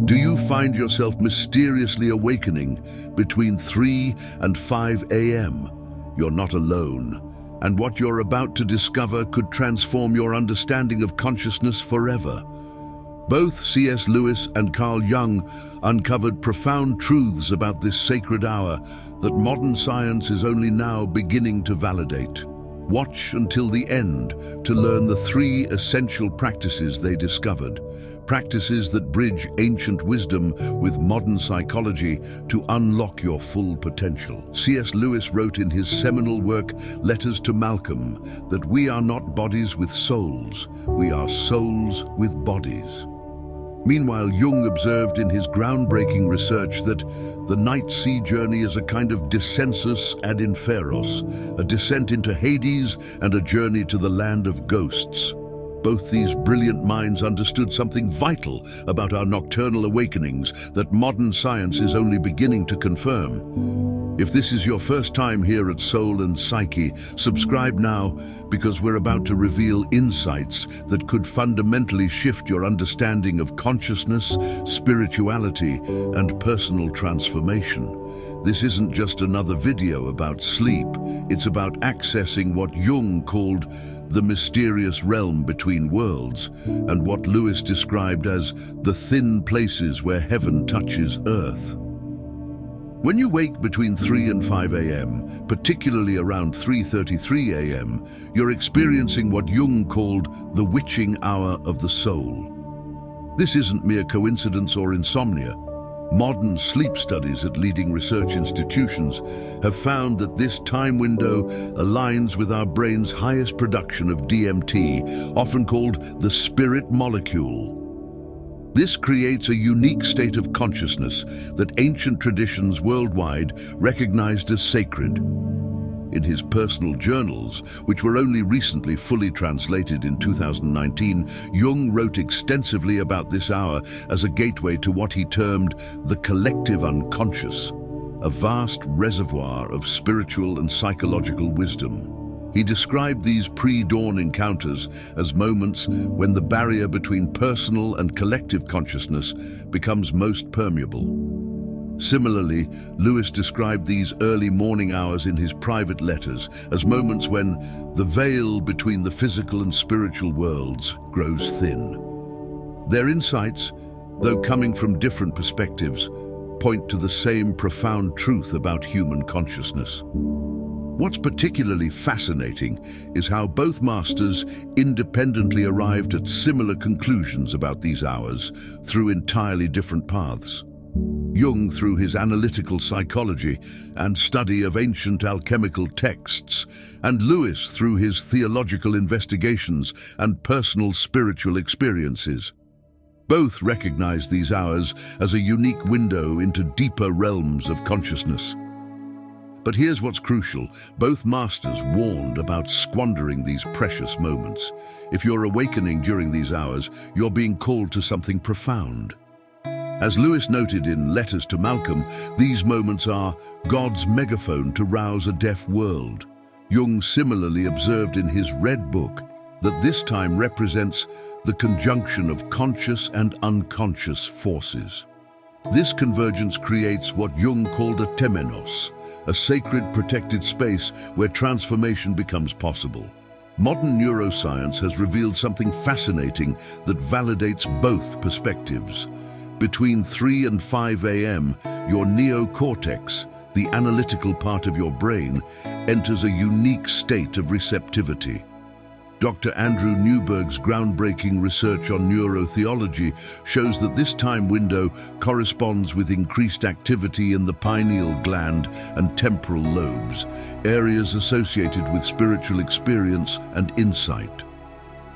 Do you find yourself mysteriously awakening between 3 and 5 a.m.? You're not alone, and what you're about to discover could transform your understanding of consciousness forever. Both C.S. Lewis and Carl Jung uncovered profound truths about this sacred hour that modern science is only now beginning to validate. Watch until the end to learn the 3 essential practices they discovered. Practices that bridge ancient wisdom with modern psychology to unlock your full potential. C.S. Lewis wrote in his seminal work, Letters to Malcolm, that we are not bodies with souls, we are souls with bodies. Meanwhile, Jung observed in his groundbreaking research that the night sea journey is a kind of descensus ad inferos, a descent into Hades and a journey to the land of ghosts. Both these brilliant minds understood something vital about our nocturnal awakenings that modern science is only beginning to confirm. If this is your first time here at Soul and Psyche, subscribe now, because we're about to reveal insights that could fundamentally shift your understanding of consciousness, spirituality, and personal transformation. This isn't just another video about sleep, it's about accessing what Jung called the mysterious realm between worlds, and what Lewis described as the thin places where heaven touches earth. When you wake between 3 and 5 a.m., particularly around 3:33 a.m., you're experiencing what Jung called the witching hour of the soul. This isn't mere coincidence or insomnia. Modern sleep studies at leading research institutions have found that this time window aligns with our brain's highest production of DMT, often called the spirit molecule. This creates a unique state of consciousness that ancient traditions worldwide recognized as sacred. In his personal journals, which were only recently fully translated in 2019, Jung wrote extensively about this hour as a gateway to what he termed the collective unconscious, a vast reservoir of spiritual and psychological wisdom. He described these pre-dawn encounters as moments when the barrier between personal and collective consciousness becomes most permeable. Similarly, Lewis described these early morning hours in his private letters as moments when the veil between the physical and spiritual worlds grows thin. Their insights, though coming from different perspectives, point to the same profound truth about human consciousness. What's particularly fascinating is how both masters independently arrived at similar conclusions about these hours through entirely different paths. Jung through his analytical psychology and study of ancient alchemical texts, and Lewis through his theological investigations and personal spiritual experiences. Both recognize these hours as a unique window into deeper realms of consciousness. But here's what's crucial. Both masters warned about squandering these precious moments. If you're awakening during these hours, you're being called to something profound. As Lewis noted in Letters to Malcolm, these moments are God's megaphone to rouse a deaf world. Jung similarly observed in his Red Book that this time represents the conjunction of conscious and unconscious forces. This convergence creates what Jung called a temenos, a sacred protected space where transformation becomes possible. Modern neuroscience has revealed something fascinating that validates both perspectives. Between 3 and 5 a.m., your neocortex, the analytical part of your brain, enters a unique state of receptivity. Dr. Andrew Newberg's groundbreaking research on neurotheology shows that this time window corresponds with increased activity in the pineal gland and temporal lobes, areas associated with spiritual experience and insight.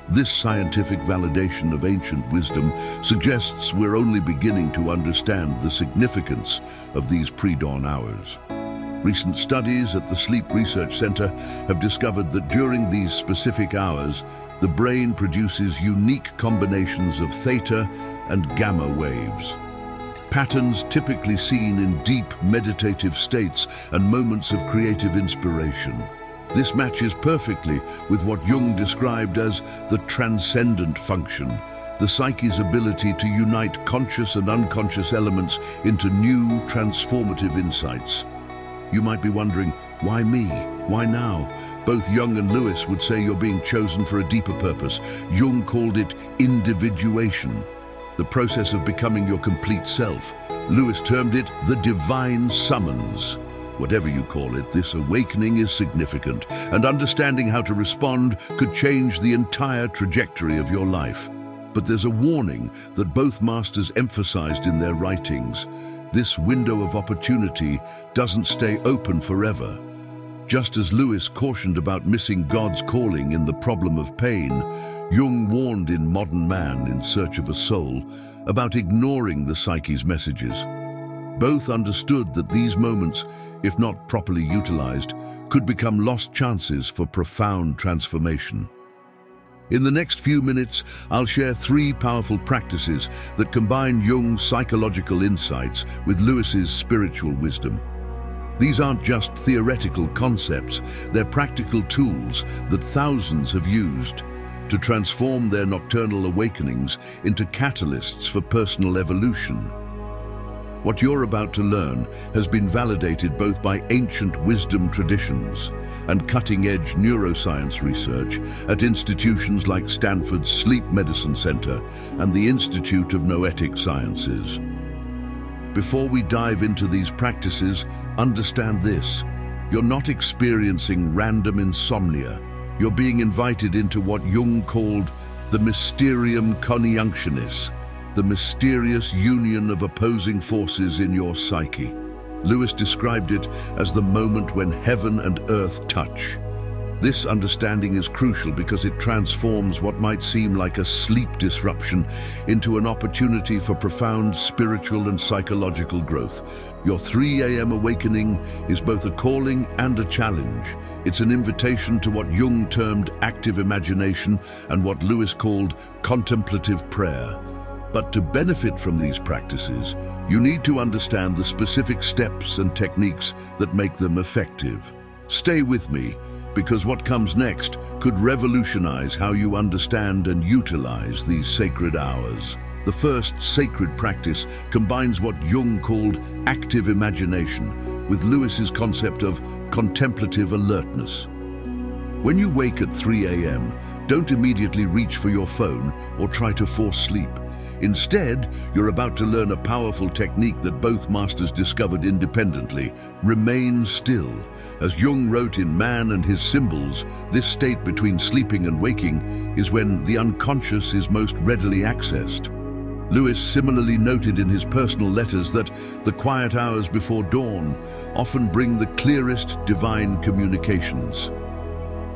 This scientific validation of ancient wisdom suggests we're only beginning to understand the significance of these pre-dawn hours. Recent studies at the Sleep Research Center have discovered that during these specific hours, the brain produces unique combinations of theta and gamma waves. Patterns typically seen in deep meditative states and moments of creative inspiration. This matches perfectly with what Jung described as the transcendent function, the psyche's ability to unite conscious and unconscious elements into new, transformative insights. You might be wondering, why me? Why now? Both Jung and Lewis would say you're being chosen for a deeper purpose. Jung called it individuation, the process of becoming your complete self. Lewis termed it the divine summons. Whatever you call it, this awakening is significant, and understanding how to respond could change the entire trajectory of your life. But there's a warning that both masters emphasized in their writings. This window of opportunity doesn't stay open forever. Just as Lewis cautioned about missing God's calling in The Problem of Pain, Jung warned in Modern Man in Search of a Soul about ignoring the psyche's messages. Both understood that these moments, if not properly utilized, could become lost chances for profound transformation. In the next few minutes, I'll share 3 powerful practices that combine Jung's psychological insights with Lewis's spiritual wisdom. These aren't just theoretical concepts, they're practical tools that thousands have used to transform their nocturnal awakenings into catalysts for personal evolution. What you're about to learn has been validated both by ancient wisdom traditions and cutting-edge neuroscience research at institutions like Stanford's Sleep Medicine Center and the Institute of Noetic Sciences. Before we dive into these practices, understand this: you're not experiencing random insomnia. You're being invited into what Jung called the mysterium conjunctionis, the mysterious union of opposing forces in your psyche. Lewis described it as the moment when heaven and earth touch. This understanding is crucial because it transforms what might seem like a sleep disruption into an opportunity for profound spiritual and psychological growth. Your 3 a.m. awakening is both a calling and a challenge. It's an invitation to what Jung termed active imagination and what Lewis called contemplative prayer. But to benefit from these practices, you need to understand the specific steps and techniques that make them effective. Stay with me, because what comes next could revolutionize how you understand and utilize these sacred hours. The first sacred practice combines what Jung called active imagination with Lewis's concept of contemplative alertness. When you wake at 3 a.m., don't immediately reach for your phone or try to force sleep. Instead, you're about to learn a powerful technique that both masters discovered independently: remain still. As Jung wrote in Man and His Symbols, this state between sleeping and waking is when the unconscious is most readily accessed. Lewis similarly noted in his personal letters that the quiet hours before dawn often bring the clearest divine communications.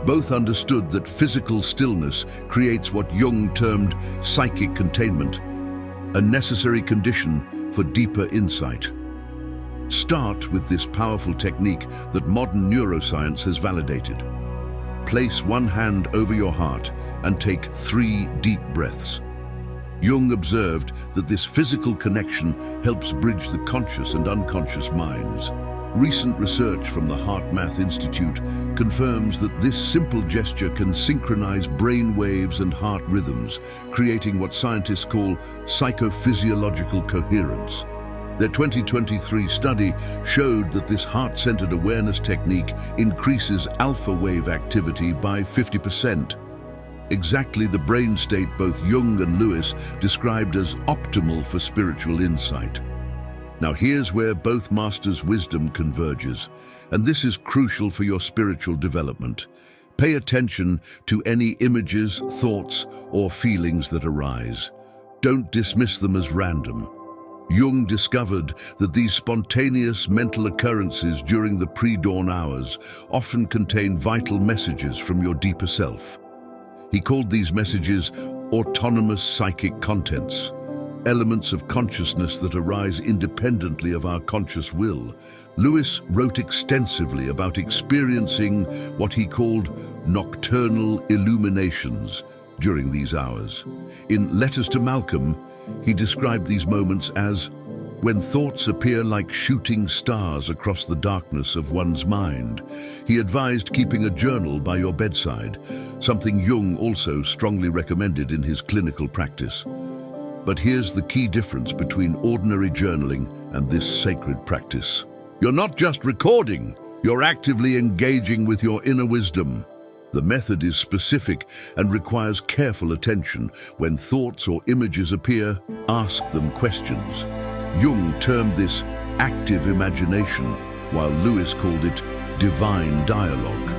Both understood that physical stillness creates what Jung termed psychic containment, a necessary condition for deeper insight. Start with this powerful technique that modern neuroscience has validated. Place one hand over your heart and take 3 deep breaths. Jung observed that this physical connection helps bridge the conscious and unconscious minds. Recent research from the HeartMath Institute confirms that this simple gesture can synchronize brain waves and heart rhythms, creating what scientists call psychophysiological coherence. Their 2023 study showed that this heart-centered awareness technique increases alpha wave activity by 50%. Exactly the brain state both Jung and Lewis described as optimal for spiritual insight. Now here's where both masters' wisdom converges, and this is crucial for your spiritual development. Pay attention to any images, thoughts, or feelings that arise. Don't dismiss them as random. Jung discovered that these spontaneous mental occurrences during the pre-dawn hours often contain vital messages from your deeper self. He called these messages autonomous psychic contents, elements of consciousness that arise independently of our conscious will. Lewis wrote extensively about experiencing what he called nocturnal illuminations during these hours. In Letters to Malcolm, he described these moments as When thoughts appear like shooting stars across the darkness of one's mind, he advised keeping a journal by your bedside, something Jung also strongly recommended in his clinical practice. But here's the key difference between ordinary journaling and this sacred practice. You're not just recording, you're actively engaging with your inner wisdom. The method is specific and requires careful attention. When thoughts or images appear, ask them questions. Jung termed this active imagination, while Lewis called it divine dialogue.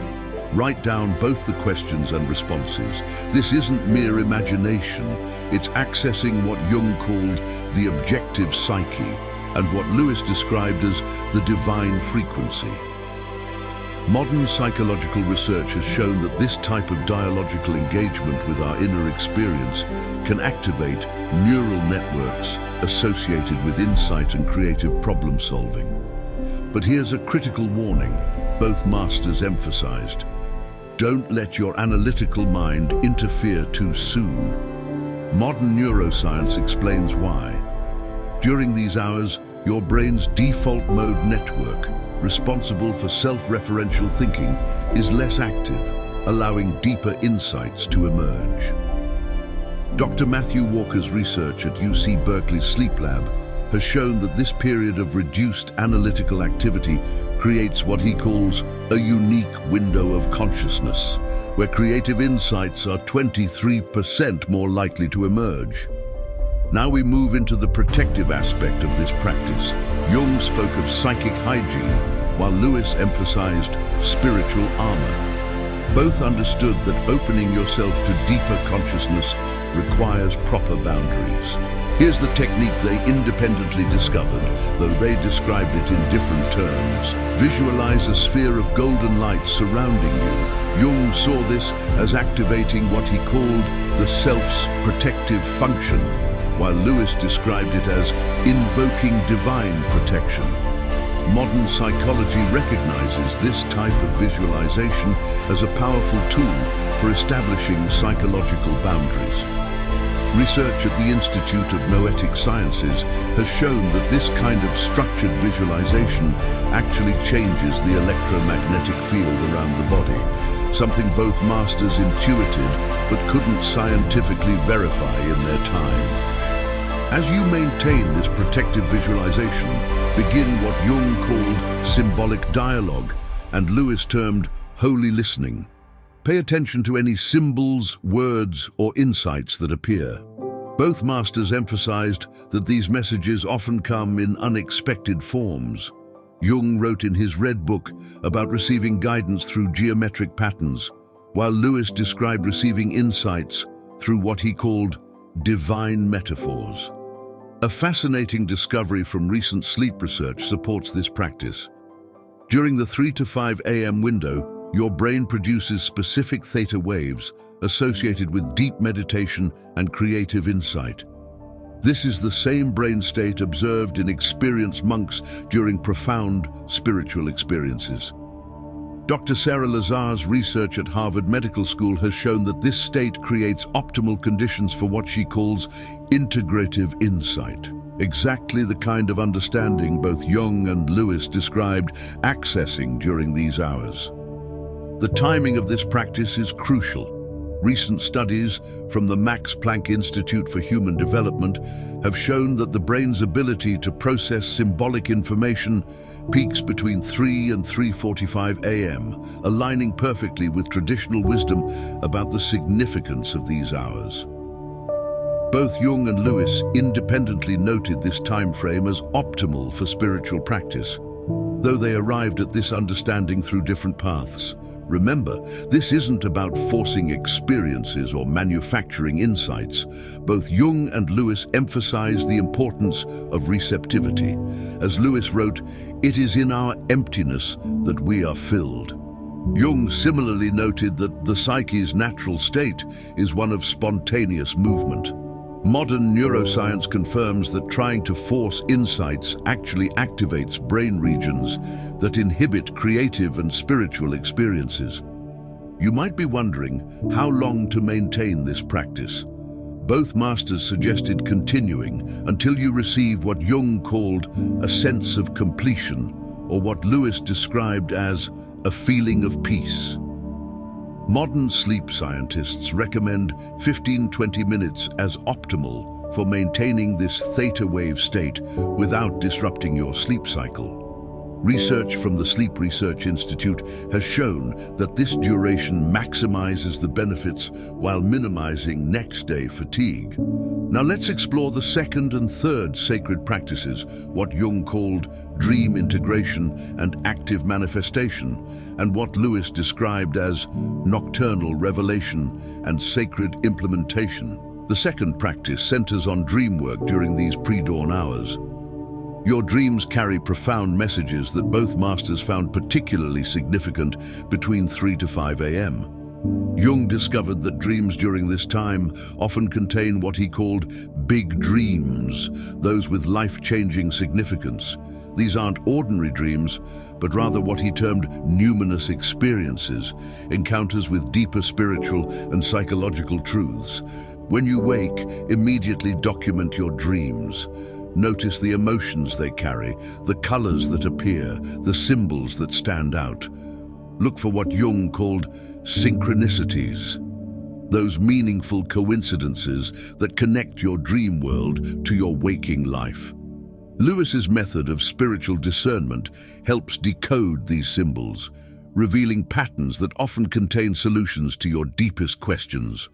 Write down both the questions and responses. This isn't mere imagination, it's accessing what Jung called the objective psyche and what Lewis described as the divine frequency. Modern psychological research has shown that this type of dialogical engagement with our inner experience can activate neural networks associated with insight and creative problem solving. But here's a critical warning, both masters emphasized. Don't let your analytical mind interfere too soon. Modern neuroscience explains why. During these hours, your brain's default mode network, responsible for self-referential thinking, is less active, allowing deeper insights to emerge. Dr. Matthew Walker's research at UC Berkeley's Sleep Lab has shown that this period of reduced analytical activity creates what he calls a unique window of consciousness, where creative insights are 23% more likely to emerge. Now we move into the protective aspect of this practice. Jung spoke of psychic hygiene, while Lewis emphasized spiritual armor. Both understood that opening yourself to deeper consciousness requires proper boundaries. Here's the technique they independently discovered, though they described it in different terms. Visualize a sphere of golden light surrounding you. Jung saw this as activating what he called the self's protective function, while Lewis described it as invoking divine protection. Modern psychology recognizes this type of visualization as a powerful tool for establishing psychological boundaries. Research at the Institute of Noetic Sciences has shown that this kind of structured visualization actually changes the electromagnetic field around the body, something both masters intuited but couldn't scientifically verify in their time. As you maintain this protective visualization, begin what Jung called symbolic dialogue and Lewis termed holy listening. Pay attention to any symbols, words, or insights that appear. Both masters emphasized that these messages often come in unexpected forms. Jung wrote in his Red Book about receiving guidance through geometric patterns, while Lewis described receiving insights through what he called divine metaphors. A fascinating discovery from recent sleep research supports this practice. During the 3 to 5 a.m. window, your brain produces specific theta waves associated with deep meditation and creative insight. This is the same brain state observed in experienced monks during profound spiritual experiences. Dr. Sarah Lazar's research at Harvard Medical School has shown that this state creates optimal conditions for what she calls integrative insight, exactly the kind of understanding both Jung and Lewis described accessing during these hours. The timing of this practice is crucial. Recent studies from the Max Planck Institute for Human Development have shown that the brain's ability to process symbolic information peaks between 3 and 3:45 a.m., aligning perfectly with traditional wisdom about the significance of these hours. Both Jung and Lewis independently noted this time frame as optimal for spiritual practice, though they arrived at this understanding through different paths. Remember, this isn't about forcing experiences or manufacturing insights. Both Jung and Lewis emphasize the importance of receptivity. As Lewis wrote, "It is in our emptiness that we are filled." Jung similarly noted that the psyche's natural state is one of spontaneous movement. Modern neuroscience confirms that trying to force insights actually activates brain regions that inhibit creative and spiritual experiences. You might be wondering how long to maintain this practice. Both masters suggested continuing until you receive what Jung called a sense of completion, or what Lewis described as a feeling of peace. Modern sleep scientists recommend 15-20 minutes as optimal for maintaining this theta wave state without disrupting your sleep cycle. Research from the Sleep Research Institute has shown that this duration maximizes the benefits while minimizing next-day fatigue. Now let's explore the second and third sacred practices, what Jung called dream integration and active manifestation, and what Lewis described as nocturnal revelation and sacred implementation. The second practice centers on dream work during these pre-dawn hours. Your dreams carry profound messages that both masters found particularly significant between 3 to 5 a.m. Jung discovered that dreams during this time often contain what he called big dreams, those with life-changing significance. These aren't ordinary dreams, but rather what he termed numinous experiences, encounters with deeper spiritual and psychological truths. When you wake, immediately document your dreams. Notice the emotions they carry, the colors that appear, the symbols that stand out. Look for what Jung called synchronicities, those meaningful coincidences that connect your dream world to your waking life. Lewis's method of spiritual discernment helps decode these symbols, revealing patterns that often contain solutions to your deepest questions.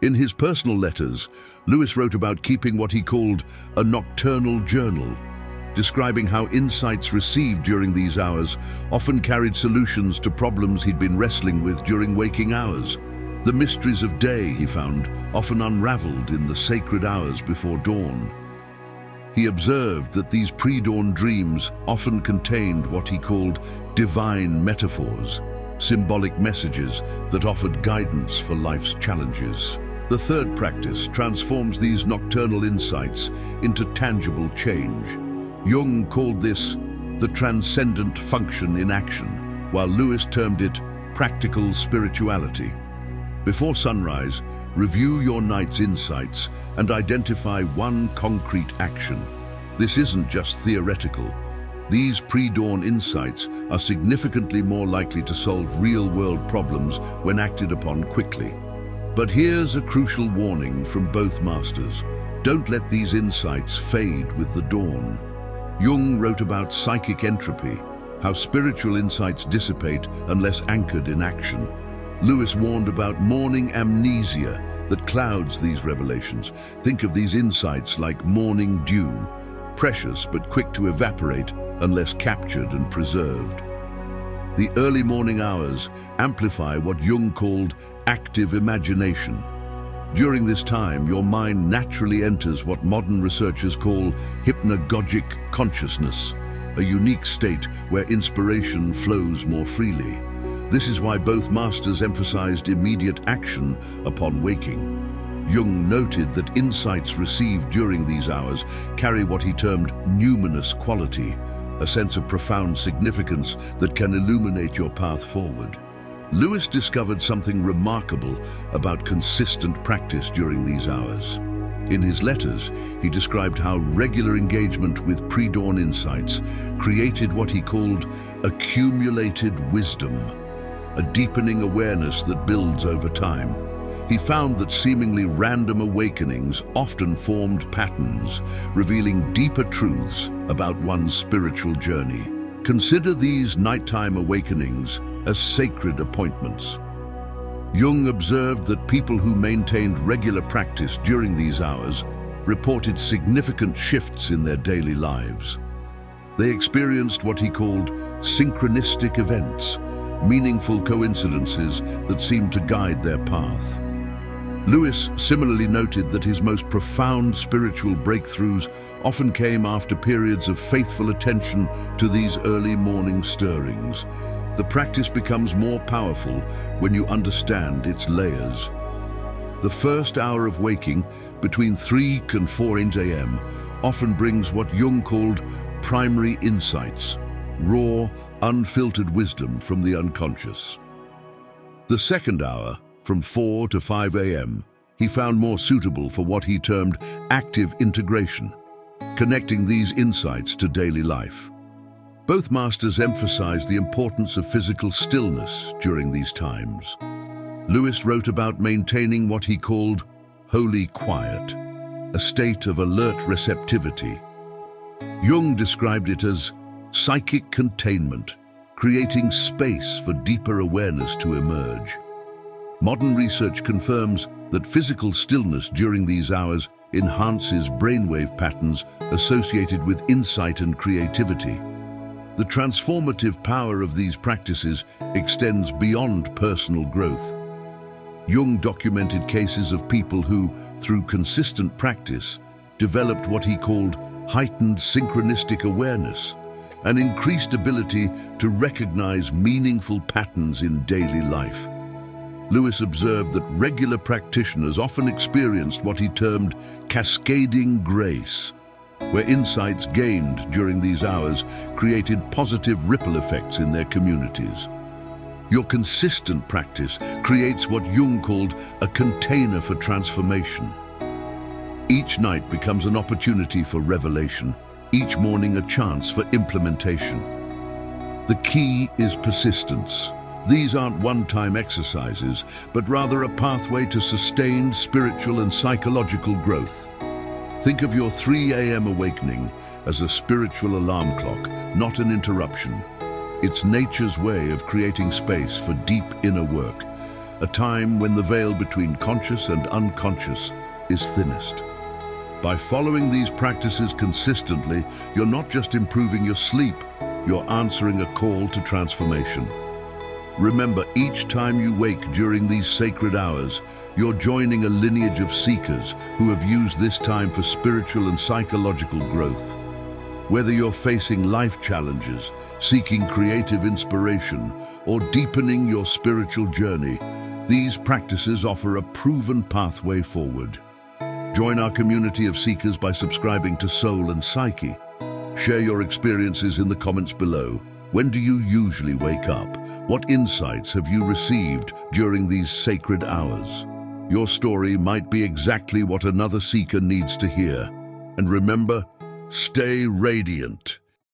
In his personal letters, Lewis wrote about keeping what he called a nocturnal journal, describing how insights received during these hours often carried solutions to problems he'd been wrestling with during waking hours. The mysteries of day, he found, often unraveled in the sacred hours before dawn. He observed that these pre-dawn dreams often contained what he called divine metaphors, symbolic messages that offered guidance for life's challenges. The third practice transforms these nocturnal insights into tangible change. Jung called this the transcendent function in action, while Lewis termed it practical spirituality. Before sunrise, review your night's insights and identify one concrete action. This isn't just theoretical. These pre-dawn insights are significantly more likely to solve real-world problems when acted upon quickly. But here's a crucial warning from both masters. Don't let these insights fade with the dawn. Jung wrote about psychic entropy, how spiritual insights dissipate unless anchored in action. Lewis warned about morning amnesia that clouds these revelations. Think of these insights like morning dew, precious but quick to evaporate unless captured and preserved. The early morning hours amplify what Jung called active imagination. During this time, your mind naturally enters what modern researchers call hypnagogic consciousness, a unique state where inspiration flows more freely. This is why both masters emphasized immediate action upon waking. Jung noted that insights received during these hours carry what he termed numinous quality, a sense of profound significance that can illuminate your path forward. Lewis discovered something remarkable about consistent practice during these hours. In his letters, he described how regular engagement with pre-dawn insights created what he called accumulated wisdom, a deepening awareness that builds over time. He found that seemingly random awakenings often formed patterns, revealing deeper truths about one's spiritual journey. Consider these nighttime awakenings as sacred appointments. Jung observed that people who maintained regular practice during these hours reported significant shifts in their daily lives. They experienced what he called synchronistic events, meaningful coincidences that seemed to guide their path. Lewis similarly noted that his most profound spiritual breakthroughs often came after periods of faithful attention to these early morning stirrings. The practice becomes more powerful when you understand its layers. The first hour of waking, between 3 and 4 a.m., often brings what Jung called primary insights, raw, unfiltered wisdom from the unconscious. The second hour, from 4 to 5 a.m., he found more suitable for what he termed active integration, connecting these insights to daily life. Both masters emphasized the importance of physical stillness during these times. Lewis wrote about maintaining what he called holy quiet, a state of alert receptivity. Jung described it as psychic containment, creating space for deeper awareness to emerge. Modern research confirms that physical stillness during these hours enhances brainwave patterns associated with insight and creativity. The transformative power of these practices extends beyond personal growth. Jung documented cases of people who, through consistent practice, developed what he called heightened synchronistic awareness, an increased ability to recognize meaningful patterns in daily life. Lewis observed that regular practitioners often experienced what he termed cascading grace, where insights gained during these hours created positive ripple effects in their communities. Your consistent practice creates what Jung called a container for transformation. Each night becomes an opportunity for revelation, each morning a chance for implementation. The key is persistence. These aren't one-time exercises, but rather a pathway to sustained spiritual and psychological growth. Think of your 3 a.m. awakening as a spiritual alarm clock, not an interruption. It's nature's way of creating space for deep inner work, a time when the veil between conscious and unconscious is thinnest. By following these practices consistently, you're not just improving your sleep, you're answering a call to transformation. Remember, each time you wake during these sacred hours, you're joining a lineage of seekers who have used this time for spiritual and psychological growth. Whether you're facing life challenges, seeking creative inspiration, or deepening your spiritual journey, these practices offer a proven pathway forward. Join our community of seekers by subscribing to Soul and Psyche. Share your experiences in the comments below. When do you usually wake up? What insights have you received during these sacred hours? Your story might be exactly what another seeker needs to hear. And remember, stay radiant.